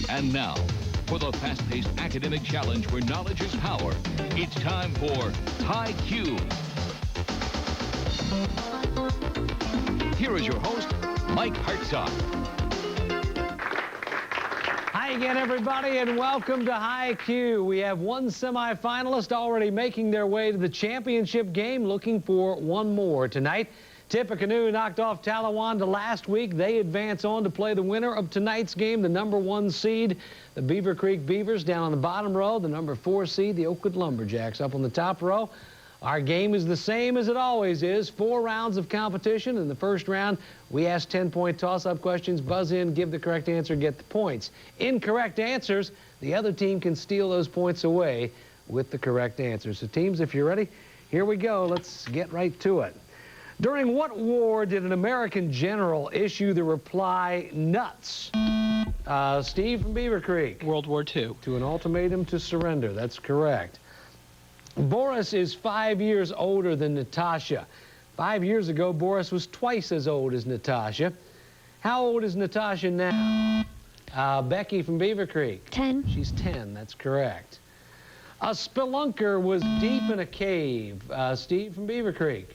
And now, for the fast-paced academic challenge where knowledge is power, it's time for WHIO. Here is your host, Mike Hartsock. Hi again, everybody, and welcome to WHIO. We have one semifinalist already making their way to the championship game, looking for one more tonight. Tippecanoe knocked off Talawanda last week. They advance on to play the winner of tonight's game, the #1 seed, the Beavercreek Beavers, down on the bottom row. The #4 seed, the Oakwood Lumberjacks, up on the top row. Our game is the same as it always is. 4 rounds of competition. In the first round, we ask 10-point toss-up questions. Buzz in, give the correct answer, get the points. Incorrect answers, the other team can steal those points away with the correct answers. So teams, if you're ready, here we go. Let's get right to it. During what war did an American general issue the reply, nuts? Steve from Beavercreek. World War II. To an ultimatum to surrender. That's correct. Boris is 5 years older than Natasha. 5 years ago, Boris was twice as old as Natasha. How old is Natasha now? Becky from Beavercreek. 10. She's 10. That's correct. A spelunker was deep in a cave. Steve from Beavercreek.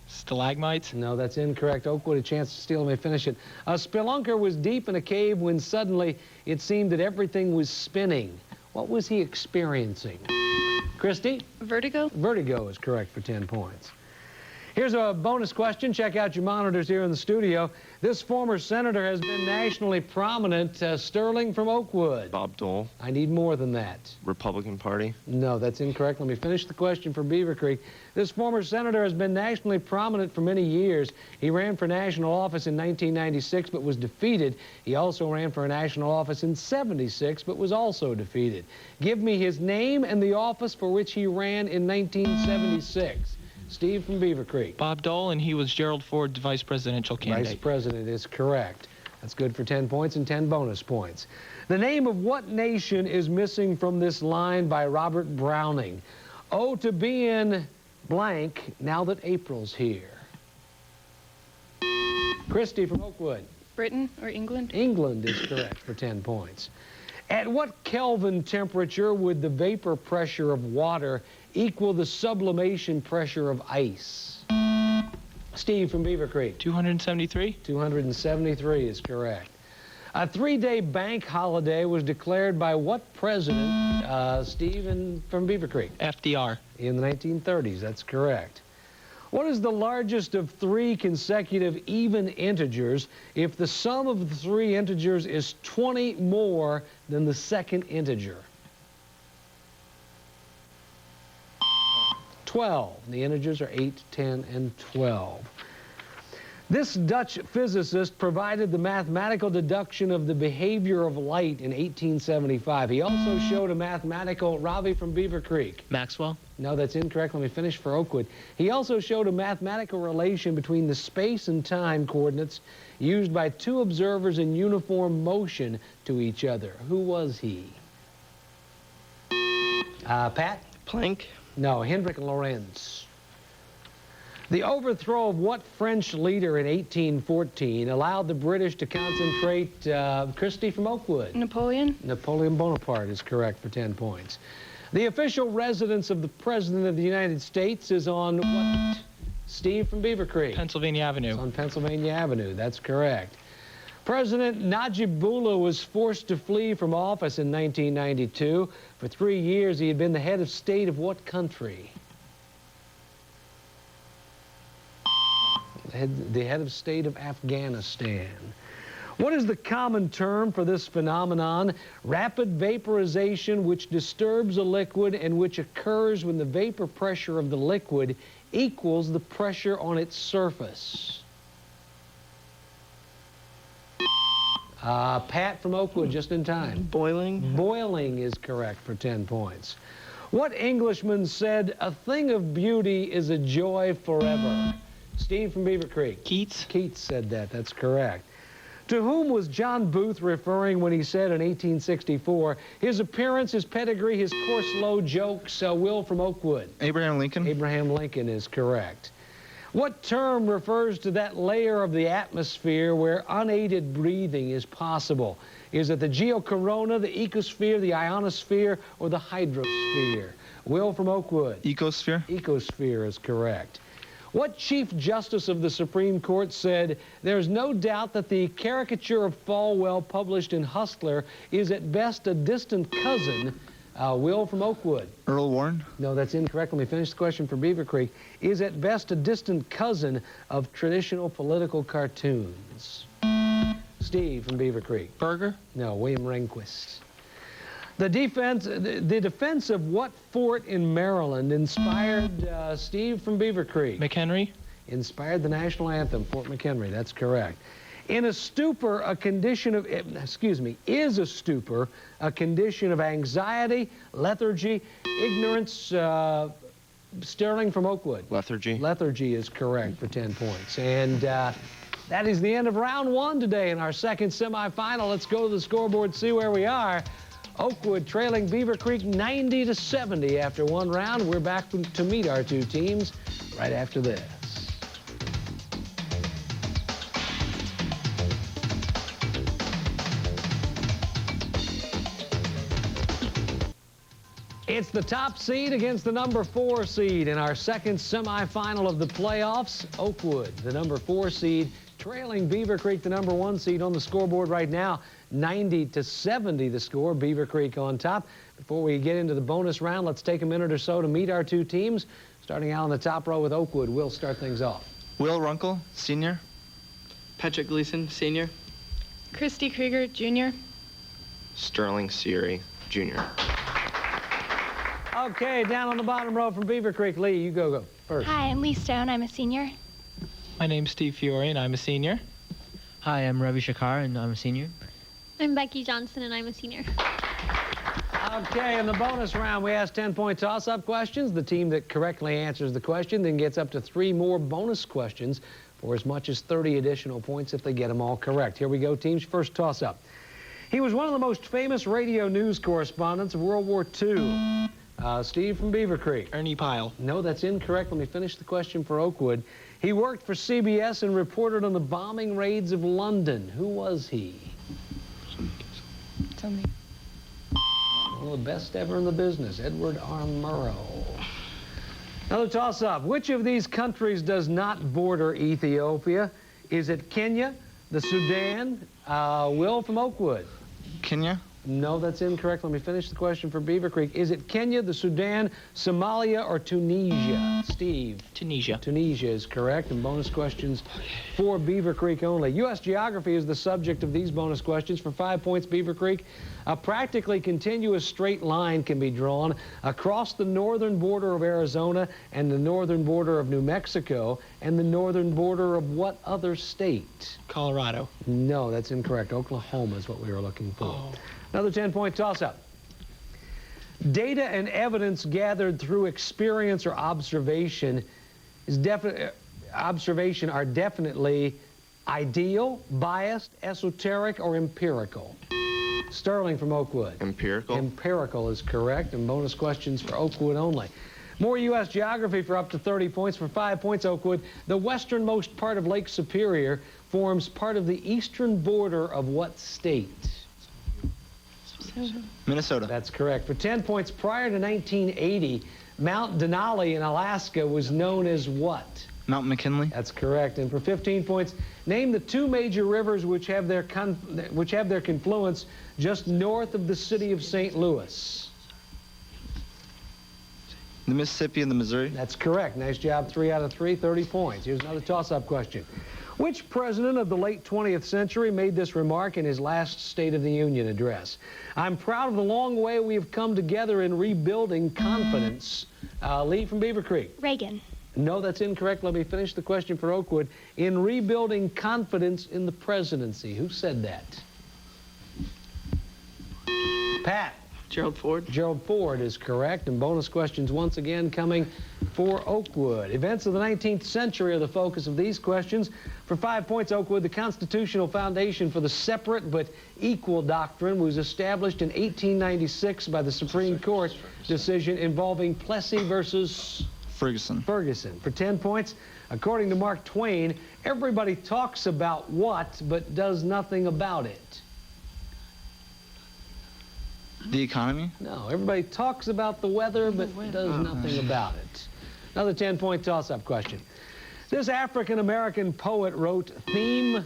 Stalagmites? No, that's incorrect. Oakwood, a chance to steal. Let me finish it. A spelunker was deep in a cave when suddenly it seemed that everything was spinning. What was he experiencing? Christy? Vertigo. Vertigo is correct for 10 points. Here's a bonus question. Check out your monitors here in the studio. This former senator has been nationally prominent. Sterling from Oakwood. Bob Dole. I need more than that. Republican Party. No, that's incorrect. Let me finish the question for Beavercreek. This former senator has been nationally prominent for many years. He ran for national office in 1996 but was defeated. He also ran for a national office in 76 but was also defeated. Give me his name and the office for which he ran in 1976. Steve from Beavercreek. Bob Dole, and he was Gerald Ford's vice presidential candidate. Vice president is correct. That's good for 10 points and 10 bonus points. The name of what nation is missing from this line by Robert Browning? Oh, to be in blank now that April's here. Christy from Oakwood. Britain or England? England is correct for 10 points. At what Kelvin temperature would the vapor pressure of water equal the sublimation pressure of ice? Steve from Beavercreek. 273? 273 is correct. A 3-day bank holiday was declared by what president? Steve from Beavercreek. FDR. In the 1930s, that's correct. What is the largest of 3 consecutive even integers if the sum of the 3 integers is 20 more than the second integer? 12. The integers are 8, 10, and 12. This Dutch physicist provided the mathematical deduction of the behavior of light in 1875. He also showed a mathematical, Ravi from Beavercreek. Maxwell? No, that's incorrect. Let me finish for Oakwood. He also showed a mathematical relation between the space and time coordinates used by 2 observers in uniform motion to each other. Who was he? Pat? Planck? No, Hendrik Lorentz. The overthrow of what French leader in 1814 allowed the British to concentrate, Christy from Oakwood? Napoleon. Napoleon Bonaparte is correct for 10 points. The official residence of the President of the United States is on what? Steve from Beavercreek. Pennsylvania Avenue. It's on Pennsylvania Avenue. That's correct. President Najibullah was forced to flee from office in 1992. For 3 years, he had been the head of state of what country? The head of state of Afghanistan. What is the common term for this phenomenon? Rapid vaporization which disturbs a liquid and which occurs when the vapor pressure of the liquid equals the pressure on its surface. Pat from Oakwood, just in time. Boiling? Boiling is correct for 10 points. What Englishman said, "A thing of beauty is a joy forever"? Steve from Beavercreek. Keats? Keats said that. That's correct. To whom was John Booth referring when he said in 1864, his appearance, his pedigree, his coarse, low jokes? Will from Oakwood. Abraham Lincoln. Abraham Lincoln is correct. What term refers to that layer of the atmosphere where unaided breathing is possible? Is it the geocorona, the ecosphere, the ionosphere, or the hydrosphere? Will from Oakwood. Ecosphere. Ecosphere is correct. What Chief Justice of the Supreme Court said, "There's no doubt that the caricature of Falwell published in Hustler is at best a distant cousin"? Will from Oakwood. Earl Warren. No, that's incorrect. Let me finish the question for Beavercreek. Is at best a distant cousin of traditional political cartoons? Steve from Beavercreek. Berger. No, William Rehnquist. The defense of what fort in Maryland inspired Steve from Beavercreek? McHenry. Inspired the national anthem, Fort McHenry. That's correct. In a stupor, a condition of, is a stupor a condition of anxiety, lethargy, ignorance? Sterling from Oakwood. Lethargy. Lethargy is correct for 10 points. And that is the end of round one today in our second semifinal. Let's go to the scoreboard, see where we are. Oakwood trailing Beavercreek 90-70 after one round. We're back to meet our two teams right after this. It's the top seed against the number 4 seed in our second semifinal of the playoffs. Oakwood, the number 4 seed, trailing Beavercreek, the number 1 seed on the scoreboard right now. 90-70 the score, Beavercreek on top. Before we get into the bonus round, let's take a minute or so to meet our two teams. Starting out on the top row with Oakwood, we'll start things off. Will Runkle, Sr. Patrick Gleason, Sr. Christy Krieger, Jr. Sterling Siri, Jr. Okay, down on the bottom row from Beavercreek, Lee, you go first. Hi, I'm Lee Stone. I'm a senior. My name's Steve Fiore, and I'm a senior. Hi, I'm Ravi Shankar, and I'm a senior. I'm Becky Johnson, and I'm a senior. Okay, in the bonus round, we ask 10-point toss-up questions. The team that correctly answers the question then gets up to 3 more bonus questions for as much as 30 additional points if they get them all correct. Here we go, teams. First toss-up. He was one of the most famous radio news correspondents of World War II. Steve from Beavercreek. Ernie Pyle. No, that's incorrect. Let me finish the question for Oakwood. He worked for CBS and reported on the bombing raids of London. Who was he? Tell me. One of the best ever in the business, Edward R. Murrow. Another toss-up. Which of these countries does not border Ethiopia? Is it Kenya, the Sudan? Will from Oakwood. Kenya. No, that's incorrect. Let me finish the question for Beavercreek. Is it Kenya, the Sudan, Somalia, or Tunisia? Steve. Tunisia. Tunisia is correct. And bonus questions for Beavercreek only. U.S. geography is the subject of these bonus questions. For 5 points, Beavercreek. A practically continuous straight line can be drawn across the northern border of Arizona and the northern border of New Mexico and the northern border of what other state? Colorado. No, that's incorrect. Oklahoma is what we were looking for. Oh. Another 10-point toss-up. Data and evidence gathered through experience or observation are definitely ideal, biased, esoteric, or empirical. Sterling from Oakwood. Empirical. Empirical is correct, and bonus questions for Oakwood only. More U.S. geography for up to 30 points. For 5 points, Oakwood. The westernmost part of Lake Superior forms part of the eastern border of what state? Minnesota. That's correct. For 10 points, prior to 1980, Mount Denali in Alaska was known as what? Mount McKinley. That's correct. And for 15 points, name the 2 major rivers which have their confluence just north of the city of St. Louis. The Mississippi and the Missouri. That's correct. Nice job. 3 out of 3, 30 points. Here's another toss-up question. Which president of the late 20th century made this remark in his last State of the Union address? I'm proud of the long way we have come together in rebuilding confidence. Lee from Beavercreek. Reagan. No, that's incorrect. Let me finish the question for Oakwood. In rebuilding confidence in the presidency. Who said that? Pat. Gerald Ford. Gerald Ford is correct. And bonus questions once again coming for Oakwood. Events of the 19th century are the focus of these questions. For 5 points, Oakwood, the constitutional foundation for the separate but equal doctrine was established in 1896 by the Supreme Court decision involving Plessy versus Ferguson. Ferguson. For 10 points, according to Mark Twain, everybody talks about what, but does nothing about it. The economy. No, everybody talks about the weather, but does nothing about it. Another 10-point toss-up question. This African-American poet wrote theme,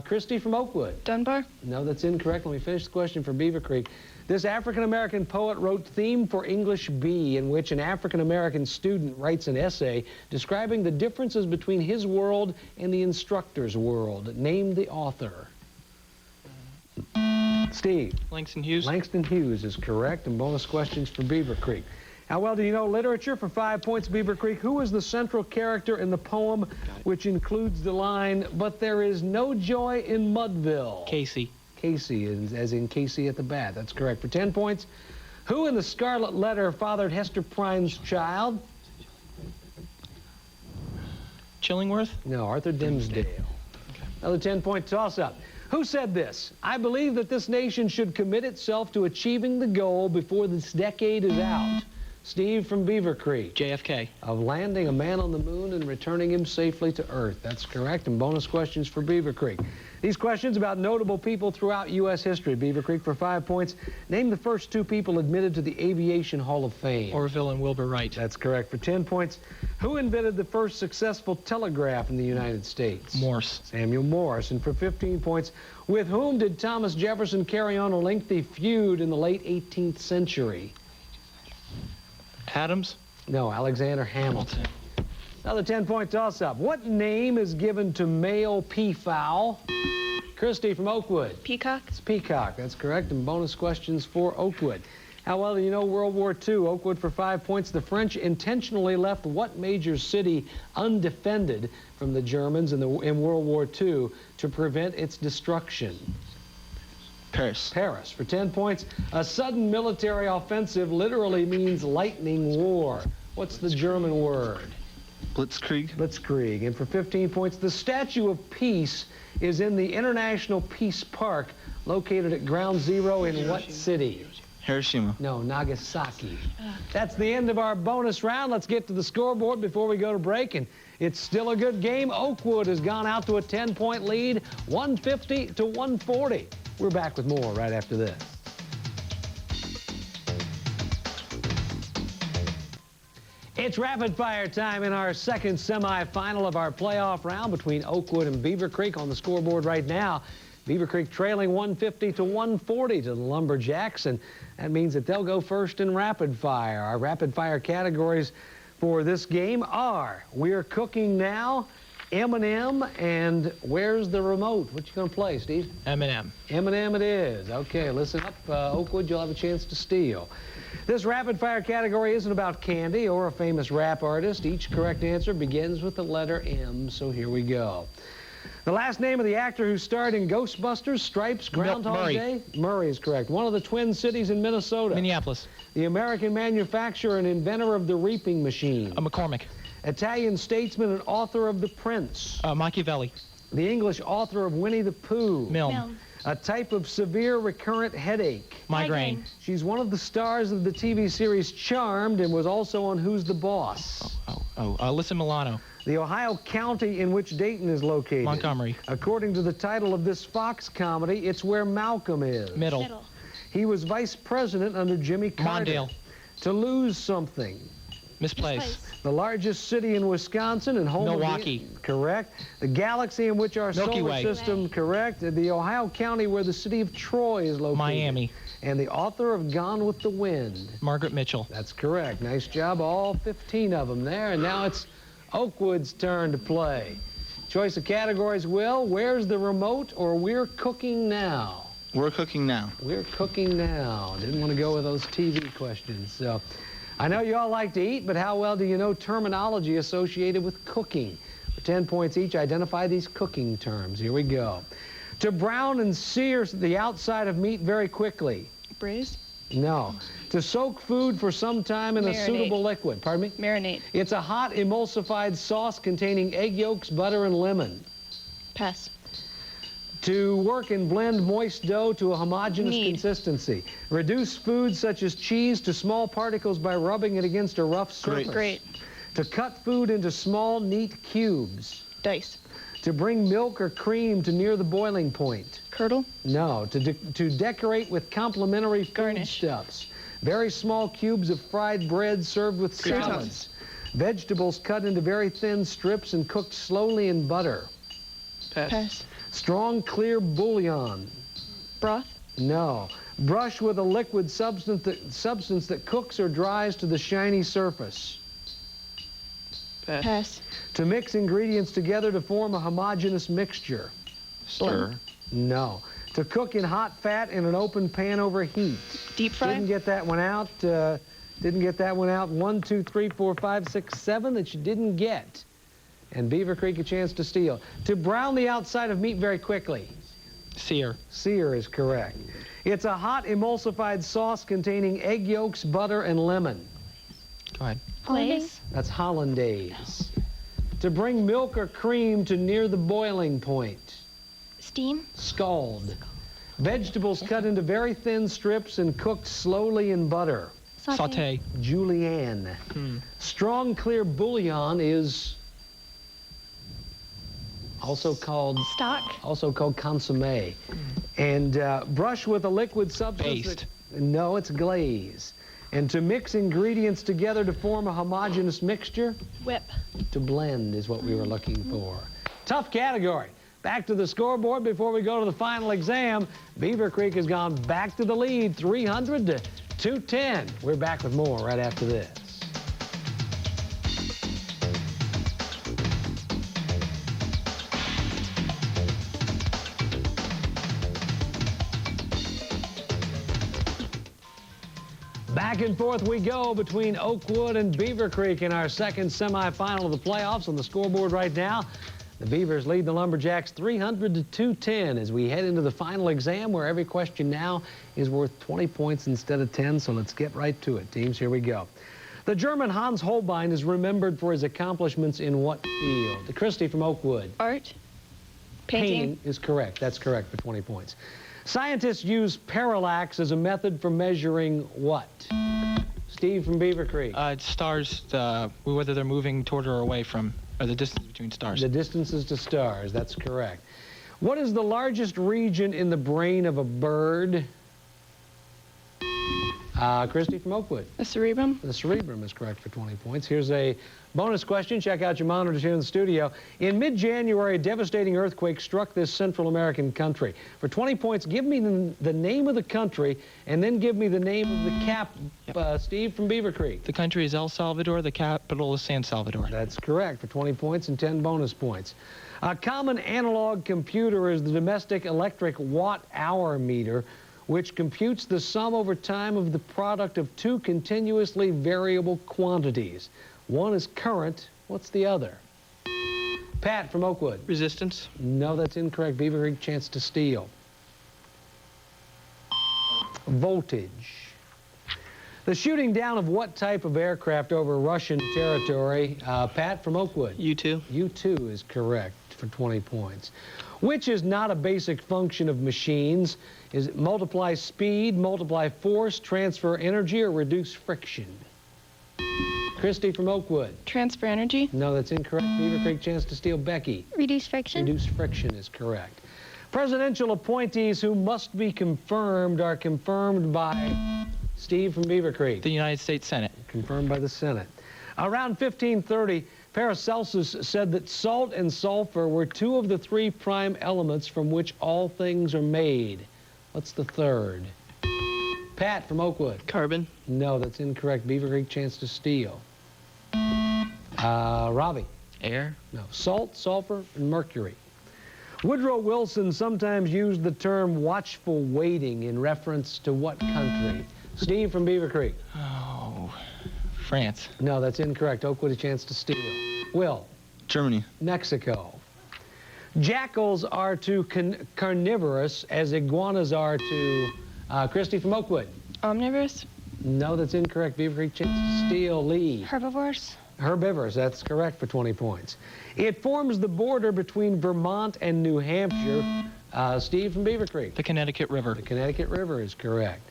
Christy from Oakwood. Dunbar. No, that's incorrect. Let me finish the question for Beavercreek. This African-American poet wrote theme for English B, in which an African-American student writes an essay describing the differences between his world and the instructor's world. Name the author. Steve. Langston Hughes. Langston Hughes is correct, and bonus questions for Beavercreek. How well do you know literature? For 5 points, Beavercreek. Who is the central character in the poem which includes the line, "But there is no joy in Mudville"? Casey. Casey, as in Casey at the bat. That's correct. For 10 points, who in the Scarlet Letter fathered Hester Prynne's child? Chillingworth. No, Arthur Dimmesdale. Another 10-point toss-up. Who said this? I believe that this nation should commit itself to achieving the goal before this decade is out. Steve from Beavercreek. JFK. Of landing a man on the moon and returning him safely to Earth. That's correct. And bonus questions for Beavercreek. These questions about notable people throughout U.S. history. Beavercreek for 5 points. Name the first 2 people admitted to the Aviation Hall of Fame. Orville and Wilbur Wright. That's correct. For 10 points. Who invented the first successful telegraph in the United States? Morse. Samuel Morse. And for 15 points, with whom did Thomas Jefferson carry on a lengthy feud in the late 18th century? Adams. No, Alexander Hamilton. Another 10-point toss-up. What name is given to male peafowl? Christy from Oakwood. Peacock. It's peacock. That's correct. And bonus questions for Oakwood. How well do you know World War II? Oakwood for 5 points. The French intentionally left what major city undefended from the Germans in World War II to prevent its destruction? Paris. Paris. For 10 points, a sudden military offensive literally means lightning war. What's the German word? Blitzkrieg. Blitzkrieg. And for 15 points, the Statue of Peace is in the International Peace Park located at Ground Zero in what city? Hiroshima. No, Nagasaki. That's the end of our bonus round. Let's get to the scoreboard before we go to break. And it's still a good game. Oakwood has gone out to a 10-point lead, 150 to 140. We're back with more right after this. It's rapid fire time in our second semifinal of our playoff round between Oakwood and Beavercreek. On the scoreboard right now, Beavercreek trailing 150 to 140 to the Lumberjacks, and that means that they'll go first in rapid fire. Our rapid fire categories for this game are We're Cooking Now, M&M, and Where's the Remote? What you gonna play, Steve? M&M. M&M it is. Okay, listen up, Oakwood, you'll have a chance to steal. This rapid fire category isn't about candy or a famous rap artist. Each correct answer begins with the letter M, so here we go. The last name of the actor who starred in Ghostbusters, Stripes, Groundhog Murray. Day? Murray is correct. One of the Twin Cities in Minnesota. Minneapolis. The American manufacturer and inventor of the reaping machine. McCormick. Italian statesman and author of The Prince. Machiavelli. The English author of Winnie the Pooh. Milne. A type of severe recurrent headache. Migraine. She's one of the stars of the TV series Charmed and was also on Who's the Boss? Alyssa Milano. The Ohio county in which Dayton is located. Montgomery. According to the title of this Fox comedy, it's where Malcolm is. Middle. He was vice president under Jimmy Carter. Mondale. To lose something. Misplaced. The largest city in Wisconsin and home Milwaukee. of the, correct. The galaxy in which our Milky solar Way. system, correct. The Ohio county where the city of Troy is located. Miami. And the author of Gone with the Wind. Margaret Mitchell. That's correct. Nice job, all 15 of them there. And now it's Oakwood's turn to play. Choice of categories, Will. Where's the remote or We're Cooking Now? We're Cooking Now. We're Cooking Now. Didn't want to go with those TV questions. So I know you all like to eat, but how well do you know terminology associated with cooking? For 10 points each, identify these cooking terms. Here we go. To brown and sear the outside of meat very quickly. Braised. No. To soak food for some time in a Marinate. suitable liquid. Pardon me? Marinate. It's a hot emulsified sauce containing egg yolks, butter, and lemon. Pass. To work and blend moist dough to a homogeneous Knead. consistency. Reduce foods such as cheese to small particles by rubbing it against a rough surface. Great. To cut food into small, neat cubes. Dice. To bring milk or cream to near the boiling point. Curdle. No. To decorate with complimentary Garnish. foodstuffs. Very small cubes of fried bread served with salads. Vegetables cut into very thin strips and cooked slowly in butter. Pass. Strong, clear bouillon. Broth. No. Brush with a liquid substance that cooks or dries to the shiny surface. Pass. To mix ingredients together to form a homogeneous mixture. Stir. No. To cook in hot fat in an open pan over heat. Deep fry. Didn't get that one out. Didn't get that one out. 1, 2, 3, 4, 5, 6, 7 that you didn't get. And Beavercreek a chance to steal. To brown the outside of meat very quickly. Sear. Sear is correct. It's a hot emulsified sauce containing egg yolks, butter, and lemon. Go ahead. Glaze. That's hollandaise. To bring milk or cream to near the boiling point. Steam. Scald. Vegetables cut into very thin strips and cooked slowly in butter. Saute. Julienne. Strong, clear bouillon is also called Stock. consommé. And brush with a liquid substance. Paste. No, it's glaze. And to mix ingredients together to form a homogeneous mixture. Whip. To blend is what we were looking for. Tough category. Back to the scoreboard before we go to the final exam. Beavercreek has gone back to the lead, 300 to 210. We're back with more right after this. Back and forth we go between Oakwood and Beavercreek in our second semifinal of the playoffs. On the scoreboard right now, the Beavers lead the Lumberjacks 300 to 210 as we head into the final exam where every question now is worth 20 points instead of 10, so let's get right to it. Teams, here we go. The German Hans Holbein is remembered for his accomplishments in what field? Christy from Oakwood. Art. Painting. Is correct. That's correct for 20 points. Scientists use parallax as a method for measuring what? Steve from Beavercreek. Stars, whether they're moving toward or away from, or the distance between stars. The distances to stars, that's correct. What is the largest region in the brain of a bird? Christy from Oakwood. The cerebrum. The cerebrum is correct for 20 points. Here's a bonus question. Check out your monitors here in the studio. In mid-January, a devastating earthquake struck this Central American country. For 20 points, give me the name of the country, and then give me the name of the cap. Steve from Beavercreek. The country is El Salvador. The capital is San Salvador. That's correct for 20 points and 10 bonus points. A common analog computer is the domestic electric watt-hour meter, which computes the sum over time of the product of two continuously variable quantities. One is current. What's the other? Pat from Oakwood. Resistance. No, that's incorrect. Beavercreek, chance to steal. Voltage. The shooting down of what type of aircraft over Russian territory? Pat from Oakwood. U-2. U-2 is correct for 20 points. Which is not a basic function of machines? Is it multiply speed, multiply force, transfer energy, or reduce friction? Christy from Oakwood. Transfer energy. No, that's incorrect. Beavercreek, chance to steal. Becky. Reduce friction. Reduce friction is correct. Presidential appointees who must be confirmed are confirmed by Steve from Beavercreek. The United States Senate. Confirmed by the Senate. Around 1530, Paracelsus said that salt and sulfur were two of the three prime elements from which all things are made. What's the third? Pat from Oakwood. Carbon. No, that's incorrect. Beavercreek, chance to steal. Robbie. Air. No. Salt, sulfur, and mercury. Woodrow Wilson sometimes used the term watchful waiting in reference to what country? Steve from Beavercreek. Oh, France. No, that's incorrect. Oakwood, a chance to steal. Will. Germany. Mexico. Jackals are to carnivorous as iguanas are to Christy from Oakwood. Omnivorous. No, that's incorrect. Beavercreek, chance to steal. Lee. Herbivores. Herbivores, that's correct for 20 points. It forms the border between Vermont and New Hampshire. Steve from Beavercreek. The Connecticut River. The Connecticut River is correct.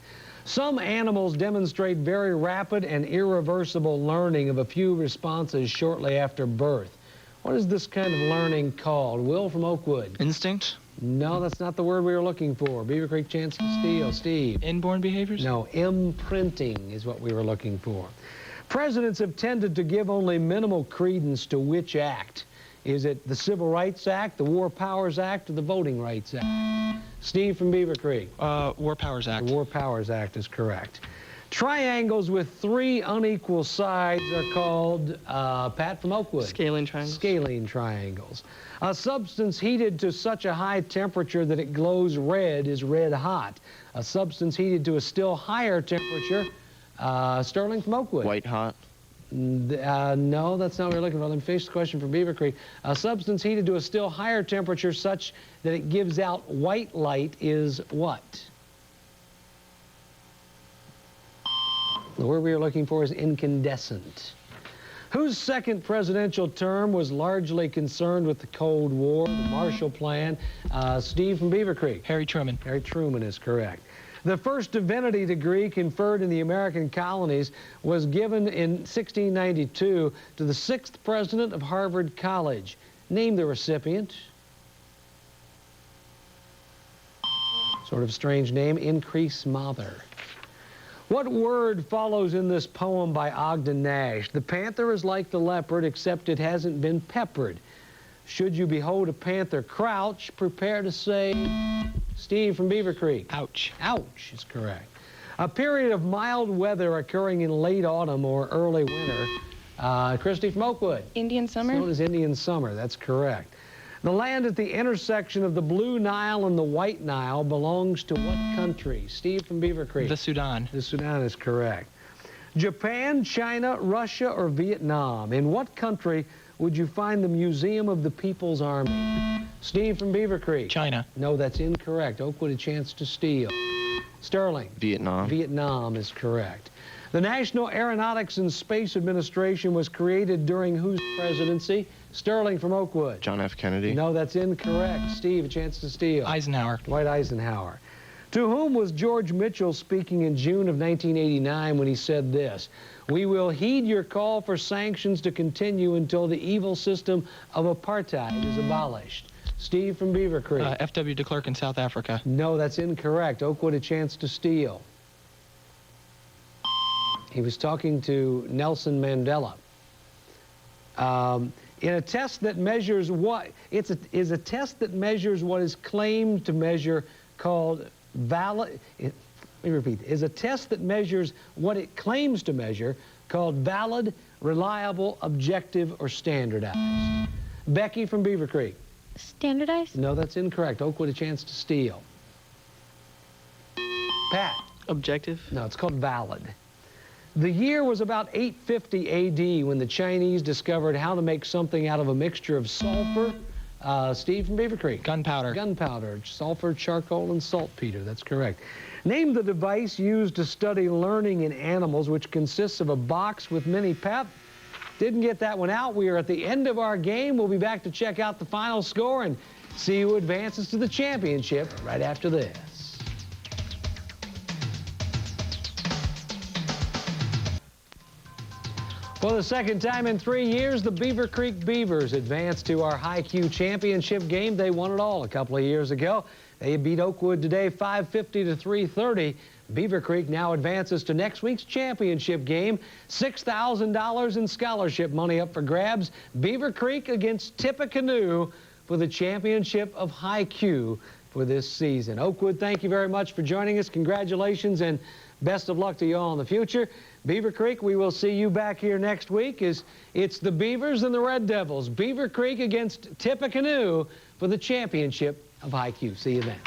Some animals demonstrate very rapid and irreversible learning of a few responses shortly after birth. What is this kind of learning called? Will from Oakwood. Instinct? No, that's not the word we were looking for. Beavercreek, chance to steal. Steve. Inborn behaviors? No, imprinting is what we were looking for. Presidents have tended to give only minimal credence to which act? Is it the Civil Rights Act, the War Powers Act, or the Voting Rights Act? Steve from Beavercreek. War Powers Act. The War Powers Act is correct. Triangles with 3 unequal sides are called, Pat from Oakwood. Scalene triangles. Scalene triangles. A substance heated to such a high temperature that it glows red is red hot. A substance heated to a still higher temperature, Sterling from Oakwood. White hot. No, that's not what we're looking for. Let me finish the question from Beavercreek. A substance heated to a still higher temperature such that it gives out white light is what? The word we are looking for is incandescent. Whose second presidential term was largely concerned with the Cold War, the Marshall Plan? Steve from Beavercreek. Harry Truman. Harry Truman is correct. The first divinity degree conferred in the American colonies was given in 1692 to the 6th president of Harvard College. Name the recipient. Sort of strange name, Increase Mather. What word follows in this poem by Ogden Nash? The panther is like the leopard, except it hasn't been peppered. Should you behold a panther crouch, prepare to say, Steve from Beavercreek. Ouch. Ouch is correct. A period of mild weather occurring in late autumn or early winter. Christy from Oakwood. Indian summer. Known as Indian summer, that's correct. The land at the intersection of the Blue Nile and the White Nile belongs to what country? Steve from Beavercreek. The Sudan. The Sudan is correct. Japan, China, Russia, or Vietnam? In what country would you find the Museum of the People's Army? Steve from Beavercreek. China. No, that's incorrect. Oakwood a chance to steal. Sterling. Vietnam. Vietnam is correct. The National Aeronautics and Space Administration was created during whose presidency? Sterling from Oakwood. John F. Kennedy. No, that's incorrect. Steve, a chance to steal. Eisenhower. Dwight Eisenhower. To whom was George Mitchell speaking in June of 1989 when he said this? We will heed your call for sanctions to continue until the evil system of apartheid is abolished. Steve from Beavercreek. F.W. de Klerk in South Africa. No, that's incorrect. Oakwood a chance to steal. He was talking to Nelson Mandela. In a test that measures what, is a test that measures what is claimed to measure called valid, let me repeat, is a test that measures what it claims to measure called valid, reliable, objective, or standardized. Becky from Beavercreek. Standardized? No, that's incorrect. Oakwood a chance to steal. Pat. Objective? No, it's called valid. The year was about 850 A.D. when the Chinese discovered how to make something out of a mixture of sulfur. Steve from Beavercreek. Gunpowder. Gunpowder, sulfur, charcoal, and saltpeter. That's correct. Name the device used to study learning in animals, which consists of a box with many Didn't get that one out. We are at the end of our game. We'll be back to check out the final score and see who advances to the championship right after this. For the second time in 3 years, the Beavercreek Beavers advanced to our WHIO championship game. They won it all a couple of years ago. They beat Oakwood today 550 to 330. Beavercreek now advances to next week's championship game. $6,000 in scholarship money up for grabs. Beavercreek against Tippecanoe for the championship of WHIO for this season. Oakwood, thank you very much for joining us. Congratulations and best of luck to you all in the future. Beavercreek, we will see you back here next week as it's the Beavers and the Red Devils. Beavercreek against Tippecanoe for the championship of WHIO. See you then.